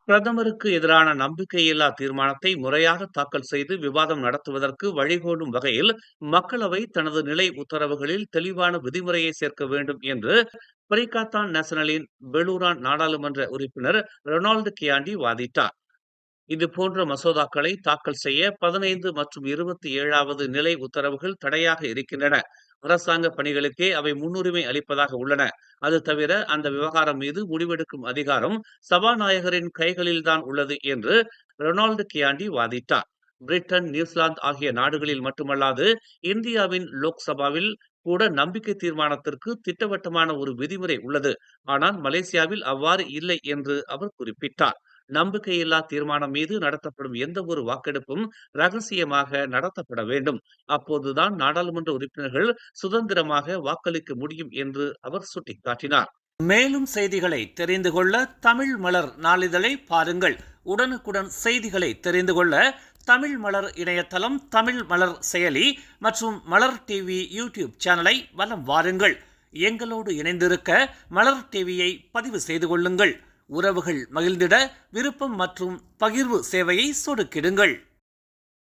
பிரதமருக்கு எதிரான நம்பிக்கையில்லா தீர்மானத்தை முறையாக தாக்கல் செய்து விவாதம் நடத்துவதற்கு வழிகோலும் வகையில் மக்களவை தனது நிலை உத்தரவுகளில் தெளிவான விதிமுறையை சேர்க்க வேண்டும் என்று பரிகாத்தான் நேஷனலின் பெலூரான் நாடாளுமன்ற உறுப்பினர் ரொனால்டு கியாண்டி வாதிட்டார். இதுபோன்ற மசோதாக்களை தாக்கல் செய்ய 15 மற்றும் 27வது நிலை உத்தரவுகள் தடையாக இருக்கின்றன. அரசாங்க பணிகளுக்கே அவை முன்னுரிமை அளிப்பதாக உள்ளன. அது தவிர அந்த விவகாரம் மீது முடிவெடுக்கும் அதிகாரம் சபாநாயகரின் கைகளில்தான் உள்ளது என்று ரொனால்டு கியாண்டி வாதிட்டார். பிரிட்டன், நியூசிலாந்து ஆகிய நாடுகளில் மட்டுமல்லாது இந்தியாவின் லோக்சபாவில் கூட நம்பிக்கை தீர்மானத்திற்கு திட்டவட்டமான ஒரு விதிமுறை உள்ளது. ஆனால் மலேசியாவில் அவ்வாறு இல்லை என்று அவர் குறிப்பிட்டார். நம்பிக்கையில்லா தீர்மானம் மீது நடத்தப்படும் எந்த ஒரு வாக்கெடுப்பும் ரகசியமாக நடத்தப்பட வேண்டும். அப்போதுதான் நாடாளுமன்ற உறுப்பினர்கள் சுதந்திரமாக வாக்களிக்க முடியும் என்று அவர் சுட்டிக்காட்டினார். மேலும் செய்திகளை தெரிந்து கொள்ள தமிழ் மலர் நாளிதழை பாருங்கள். உடனுக்குடன் செய்திகளை தெரிந்து கொள்ள தமிழ் மலர் இணையதளம், தமிழ் மலர் செயலி மற்றும் மலர் டிவி யூடியூப் சேனலை வலம் வாருங்கள். எங்களோடு இணைந்திருக்க மலர் டிவியை பதிவு செய்து கொள்ளுங்கள். உறவுகள் மகிழ்ந்திட விருப்பம் மற்றும் பகிர்வு சேவையை சொடுக்கிடுங்கள்.